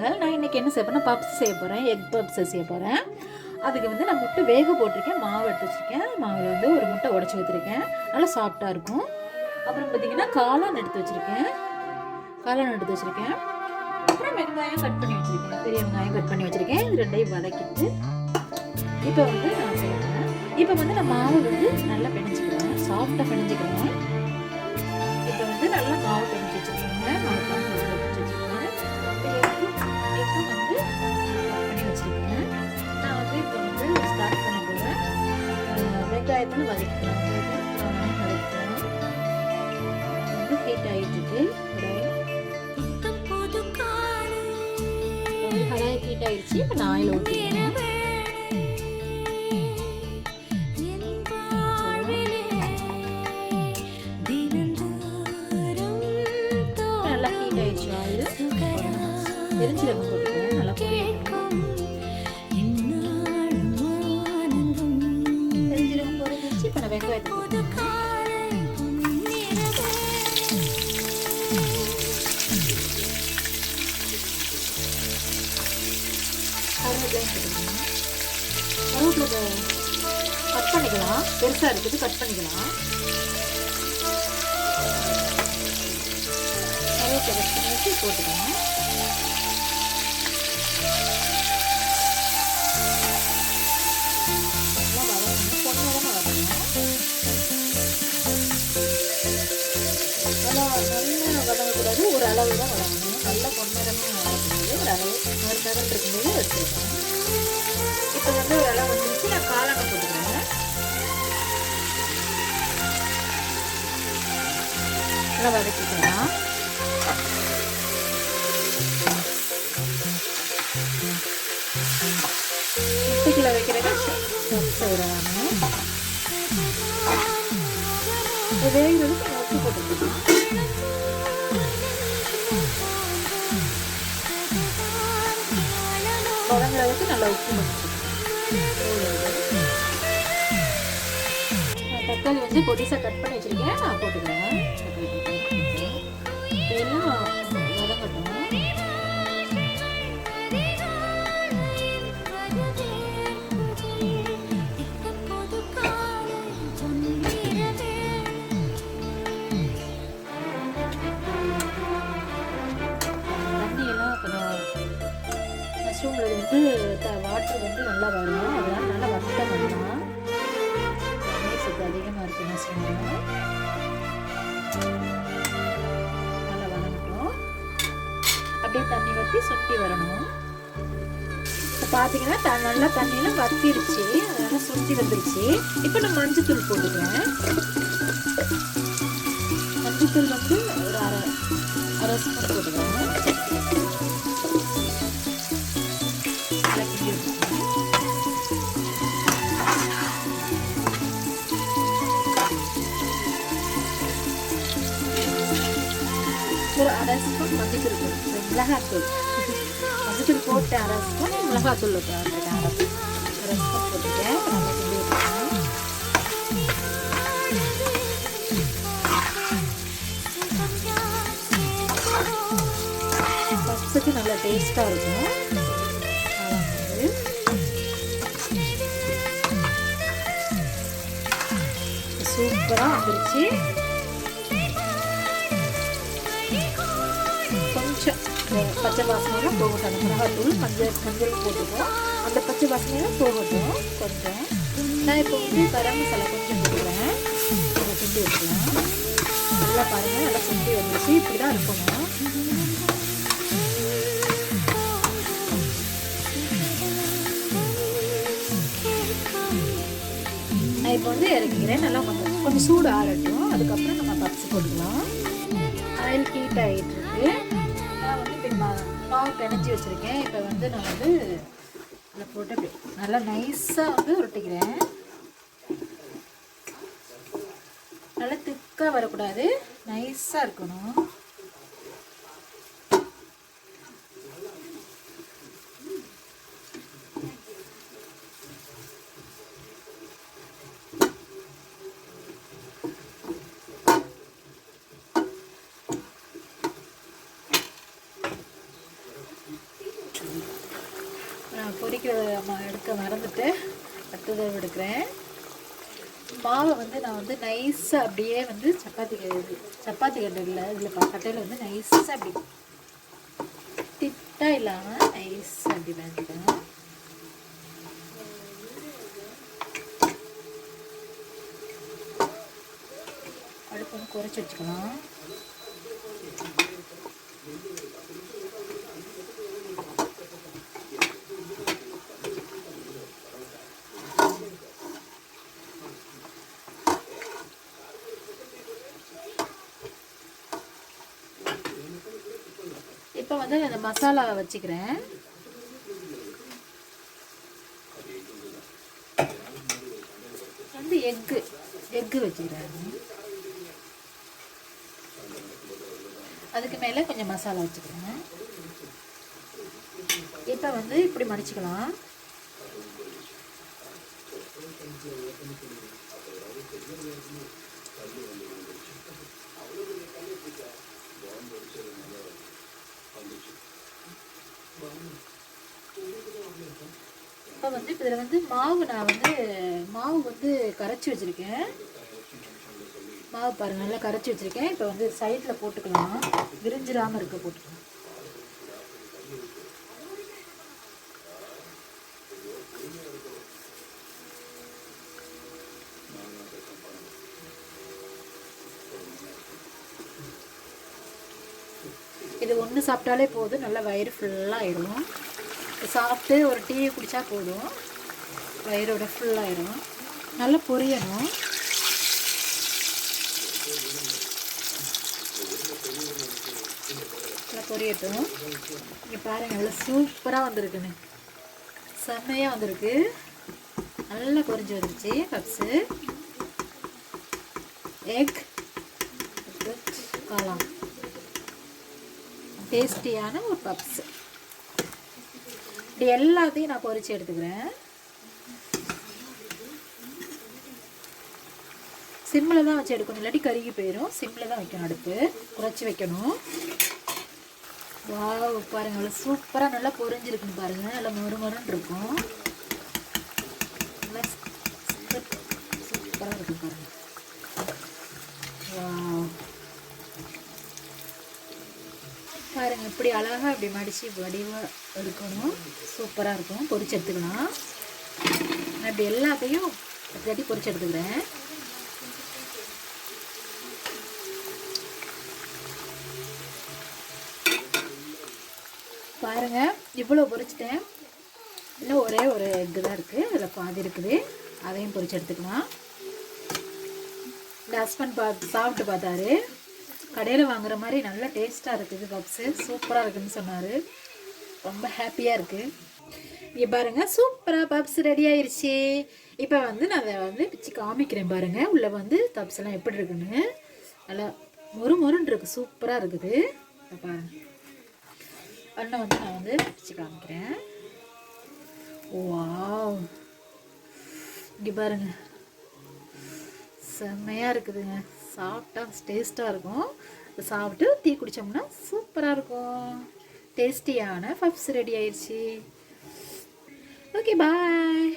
நான் இன்றைக்கி என்ன செய்ய போகிறேன், பப்ஸ் செய்ய போகிறேன். எக் பப்ஸ் செய்ய போகிறேன். அதுக்கு வந்து நான் முட்டை வேக போட்டிருக்கேன், மாவு எடுத்து வச்சுருக்கேன். மாவில் வந்து ஒரு முட்டை உடச்சி ஊற்றிருக்கேன், நல்லா சாஃப்டாக இருக்கும். அப்புறம் பார்த்திங்கன்னா காளான் எடுத்து வச்சுருக்கேன். அப்புறம் வெங்காயம் கட் பண்ணி வச்சுருக்கேன், பெரிய வெங்காயம் கட் பண்ணி வச்சுருக்கேன். இது ரெண்டையும் வதக்கிட்டு இப்போ வந்து நான் செய்யறேன். இப்போ வந்து நான் மாவு வந்து நல்லா பிணைஞ்சிக்கிறேன், சாஃப்டாக பிணைஞ்சிக்கிறேன். இப்போ வந்து நல்லா மாவு பிணைஞ்சி வச்சுருக்கேங்க. மாவு பிணைஞ்சி வச்சுருக்கேன். எக்கும் வந்து கட் பண்ணி வச்சுருக்கேன். நான் வந்து இப்போ வந்து ஸ்டார்ட் பண்ண போகிறேன். வெங்காயத்தில் வதக்கிக்கலாம். வந்து ஹீட் ஆகிட்டுருக்கு. கடாய் ஹீட் ஆகிடுச்சு. இப்போ நான் ஆயில் ஊற்றிக்கிறேன். நல்லா ஹீட் ஆகிடுச்சு. ஆயில் பெருஞ்சீரகம் போட்டுக்கிறேன். நல்லா பெருஞ்சீரகம் போட்டுச்சு. இப்போ நான் வெங்காயத்தை போட்டுக்கிறேன். கருவேப்பிலை கட் பண்ணிக்கலாம், பெருசாக இருக்குது, கட் பண்ணிக்கலாம். கருவேப்பிலை கட் பண்ணி வச்சு போட்டுக்கலாம். நல்லா வதக்கணும், பொன்னிறமாக வதக்கணும். நல்லா வதங்கக்கூடாது, ஒரு அளவு தான் வதக்கணும். நல்லா பொன்னிறமாக வதக்கணும். ஒரு அளவு நறுநகல் இருக்கும்போது எடுத்துக்கலாம். இப்போ வந்து ஒரு அளவு வந்துச்சு. நான் காளானை போட்டுக்கிறேன். நல்லா வதக்கிக்கலாம். முட்டைக்குள்ள வைக்கிறத செய்கிறேன். வேகிறதுக்கு உப்பு போட்டுக்கலாம். வதங்குறதுக்கு நல்லா உப்பு போட்டுக்கலாம். தக்காளி வந்து பொடிசாக கட் பண்ணி வச்சுருக்கேன், நான் போட்டுக்கிறேன். இதெல்லாம் வதங்கட்டும். தண்ணியெல்லாம் அப்புறம் மஷ்ரூமில் வந்து வாட்டர் வந்து நல்லா வரும். அதனால் நல்லா வத்த பண்ணலாம். சத்து அதிகமாக இருக்குது மஷ்ரூமில். நல்லா வதங்கட்டும். அப்படியே தண்ணி வற்றி சுண்டி வரணும். இப்போ பார்த்தீங்கன்னா நல்லா தண்ணியெல்லாம் வத்திருச்சு, அதனால் சுண்டி வந்துருச்சு. இப்போ நான் மஞ்சத்தூள் போட்டுக்கிறேன். மஞ்சத்தூள் வந்து ஒரு அரை ஸ்பூன் போட்டுக்கிறேன். ஒரு அரை ஸ்பூன் மஞ்சத்தூள் போட்டு மிளகாத்தூள் போட்டு அரை ஸ்பூன் மிளகாத்தூள் போட்டுருக்கேன். அரை ஸ்பூன் போட்டுட்டேன். நல்லா கிண்டி விட்டுருக்கேன். பப்ஸுக்கு நல்லா டேஸ்ட்டாக இருக்கும். சூப்பராக வந்துருச்சு. கொஞ்சம் பச்சை வாசனையெல்லாம் போகட்டும். அந்த மிளகாத்தூள் மஞ்சள் போட்டுப்போம். அந்த பச்சை வாசனையெல்லாம் போகட்டும் கொஞ்சம். நான் இப்போ வந்து கரம் மசாலா கொஞ்சம் போட்டுக்கிறேன். அதை கிண்டி வச்சுக்கலாம். நல்லா பாருங்கள், நல்லா கிண்டி வந்துச்சு. இப்படி தான் இருக்கணும். நான் இப்போ வந்து இறக்கிக்கிறேன். நல்லா கொஞ்சம் சூடு ஆறட்டும். அதுக்கப்புறம் நம்ம பப்ஸ் போட்டுக்கலாம். ஆயில் ஹீட் ஆகிட்டு இருக்கு. நான் வந்து இப்போ மாவு பிணைஞ்சி வச்சுருக்கேன். இப்போ வந்து நான் வந்து இதை போட்டு நல்லா நைஸாக வந்து உருட்டிக்கிறேன். நல்லா திக்காக வரக்கூடாது, நைஸாக இருக்கணும். நான் பொரிக்கிற எடுக்க மறந்துட்டு அடுத்ததை எடுக்கிறேன். மாவை வந்து நான் வந்து நைஸாக அப்படியே வந்து சப்பாத்தி கட்டை இல்லை இதில் கட்டையில் வந்து நைஸாக அப்படி திட்டாக இல்லாமல் நைஸாக அப்படி பண்ணிக்கிறேன். அடுப்பு வந்து குறைச்சி வச்சுக்கலாம். இப்போ வந்து அந்த மசாலா வச்சுக்கிறேன். வந்து எக்கு வச்சுக்கிறேன். அதுக்கு மேலே கொஞ்சம் மசாலா வச்சுக்கிறேன். இப்போ வந்து இப்படி மடிச்சுக்கலாம். இப்போ வந்து இதில் வந்து மாவு வந்து கரைச்சி வச்சுருக்கேன். மாவு பாருங்கள் நல்லா கரைச்சி வச்சுருக்கேன். இப்போ வந்து சைடில் போட்டுக்கலாம், விரிஞ்சிடாமல் இருக்க போட்டுக்கலாம். இது ஒன்று சாப்பிட்டாலே போதும், நல்லா வயிறு ஃபுல்லாக ஆயிடும். சாப்பிட்டு ஒரு டீ குடித்தா போதும், வயிறோட ஃபுல்லாகிடும். நல்லா பொரியணும். நல்லா பொரியட்டும். இங்கே பாருங்கள் எவ்வளோ சூப்பராக வந்திருக்குன்னு, செம்மையாக வந்திருக்கு. நல்லா பொரிஞ்சு வந்துருச்சு பப்ஸு. எக் காளான் டேஸ்டியான ஒரு பப்ஸு. இப்படி எல்லாத்தையும் நான் பொரிச்சு எடுத்துக்கிறேன். சிம்மில் தான் வச்சு எடுக்கணும், இல்லாட்டி கருகி போயிடும். சிம்மில் தான் வைக்கணும், அடுப்பு குறைச்சி வைக்கணும். வாவ் பாருங்கள் நல்லா சூப்பராக நல்லா பொரிஞ்சிருக்குன்னு பாருங்கள். நல்லா மொறுமொறுன்னு இருக்கும். நல்லா சூப்பராக இருக்கும் பாருங்கள். வாவ் பாருங்கள் இப்படி அழகாக இப்படி மடித்து வடிவாக இருக்கணும். சூப்பராக இருக்கும். பொரிச்சு எடுத்துக்கலாம். நான் இப்படி எல்லாத்தையும் தட்டி பொரிச்சு எடுத்துக்கிறேன். பாருங்கள் இவ்வளோ பொரிச்சிட்டேன். இன்னும் ஒரே ஒரு எக்கு தான் இருக்குது, அதில் பாதி இருக்குது. அதையும் பொரிச்சு எடுத்துக்கலாம். இந்த ஹஸ்பண்ட் சாப்பிட்டு பார்த்தாரு. கடையில் வாங்குற மாதிரி நல்லா டேஸ்ட்டாக இருக்குது பப்ஸு, சூப்பராக இருக்குதுன்னு சொன்னார். ரொம்ப ஹாப்பியாக இருக்குது. இங்கே பாருங்கள் சூப்பராக பப்ஸ் ரெடி ஆயிடுச்சு. இப்போ வந்து நான் அதை வந்து பிச்சு காமிக்கிறேன் பாருங்கள். உள்ளே வந்து பப்ஸ் எல்லாம் எப்படி இருக்குன்னு நல்லா மொறுன்னு இருக்குது, சூப்பராக இருக்குது. பாருங்கள் அண்ணன் வந்து நான் வந்து பிச்சு காமிக்கிறேன். வாவ் இங்கே பாருங்கள் செம்மையாக இருக்குதுங்க. சாப்பிட்டா டேஸ்ட்டாக இருக்கும். சாப்பிட்டு டீ குடித்தோம்னா சூப்பராக இருக்கும். டேஸ்டியான பப்ஸ் ரெடி ஆயிடுச்சு. Okay bye.